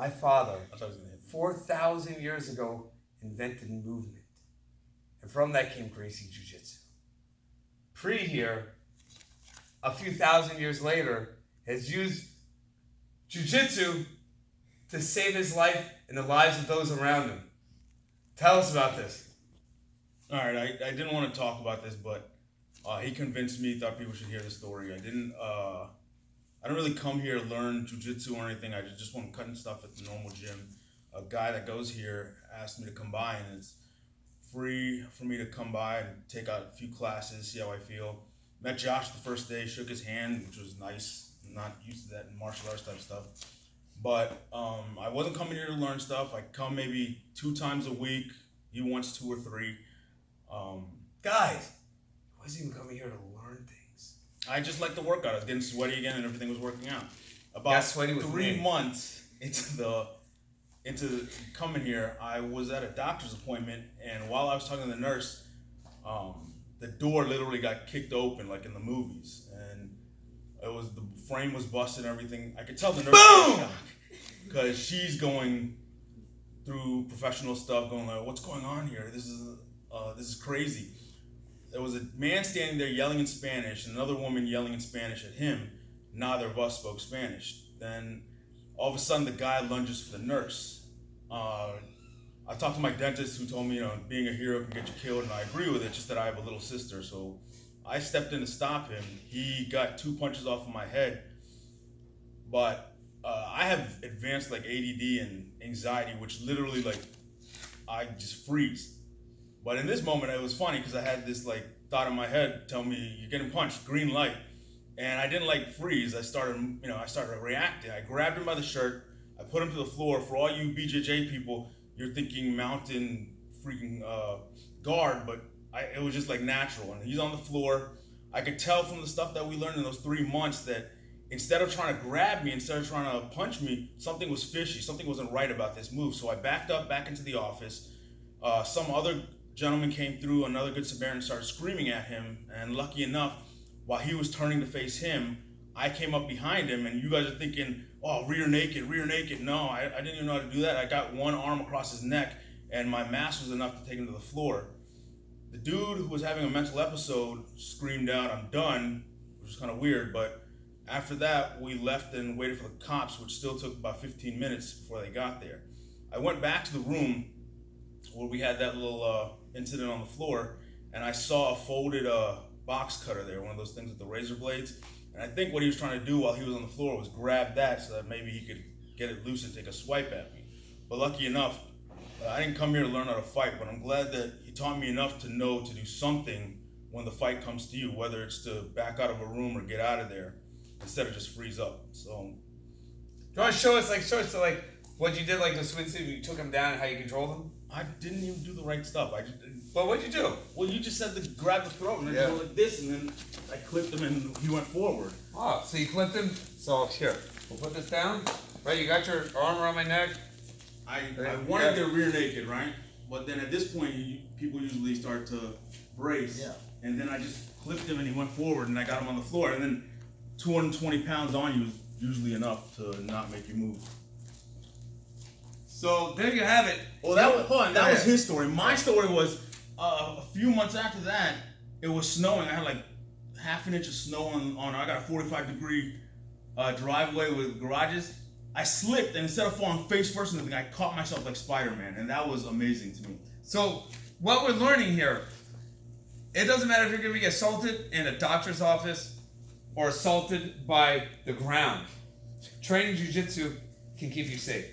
My father, I thought he was gonna hit me. 4,000 years ago, invented movement. And from that came Gracie Jiu-Jitsu. Pre here, a few thousand years later, has used Jiu-Jitsu to save his life and the lives of those around him. Tell us about this. All right, I didn't want to talk about this, but he convinced me. Thought people should hear the story. I didn't really come here to learn jujitsu or anything. I just want cutting stuff at the normal gym. A guy that goes here asked me to come by, and it's free for me to come by and take out a few classes, see how I feel. Met Josh the first day, shook his hand, which was nice. I'm not used to that in martial arts type stuff. But I wasn't coming here to learn stuff. I come maybe 2 times a week. He wants 2 or 3. Guys, I wasn't even coming here to learn things. I just liked the workout. I was getting sweaty again, and everything was working out. About Got sweaty with 3 me. months into coming here, I was at a doctor's appointment, and while I was talking to the nurse, the door literally got kicked open like in the movies, and the frame was busted and everything. I could tell the nurse was shocked because she's going through professional stuff, going like, "What's going on here? This is crazy." There was a man standing there yelling in Spanish, and another woman yelling in Spanish at him. Neither of us spoke Spanish. Then all of a sudden, the guy lunges for the nurse. I talked to my dentist, who told me, being a hero can get you killed, and I agree with it. Just that I have a little sister, so I stepped in to stop him. He got 2 punches off of my head, but I have advanced like ADD and anxiety, which literally I just freeze. But in this moment, it was funny because I had this thought in my head tell me, "You're getting punched, green light." And I didn't freeze. I started reacting. I grabbed him by the shirt. I put him to the floor. For all you BJJ people, you're thinking mountain freaking guard, but it was just natural. And he's on the floor. I could tell from the stuff that we learned in those 3 months that instead of trying to grab me, instead of trying to punch me, something was fishy. Something wasn't right about this move. So I backed up back into the office. Some other gentleman came through, another Good Samaritan, started screaming at him. And lucky enough, while he was turning to face him, I came up behind him, and you guys are thinking, "Oh, rear naked, rear naked." No, I didn't even know how to do that. I got one arm across his neck, and my mass was enough to take him to the floor. The dude who was having a mental episode screamed out, "I'm done," which was kind of weird, but after that, we left and waited for the cops, which still took about 15 minutes before they got there. I went back to the room where we had that little incident on the floor, and I saw a folded box cutter there, one of those things with the razor blades. And I think what he was trying to do while he was on the floor was grab that so that maybe he could get it loose and take a swipe at me. But lucky enough, I didn't come here to learn how to fight, but I'm glad that he taught me enough to know to do something when the fight comes to you, whether it's to back out of a room or get out of there instead of just freeze up. So, Do you want to show us what you did, the swimsuit, you took him down and how you controlled him? I didn't even do the right stuff. But what'd you do? Well, you just said to grab the throat and then go like this, and then I clipped him and he went forward. Oh, so you clipped him? So here, we'll put this down. Right, you got your arm around my neck. I wanted to get rear naked, right? But then at this point, people usually start to brace. Yeah. And then I just clipped him and he went forward and I got him on the floor. And then 220 pounds on you is usually enough to not make you move. So there you have it. Well, that was his story. My story was a few months after that, it was snowing. I had half an inch of snow on I got a 45-degree driveway with garages. I slipped, and instead of falling face first into the thing, I caught myself like Spider-Man, and that was amazing to me. So what we're learning here, it doesn't matter if you're going to be assaulted in a doctor's office or assaulted by the ground. Training jiu-jitsu can keep you safe.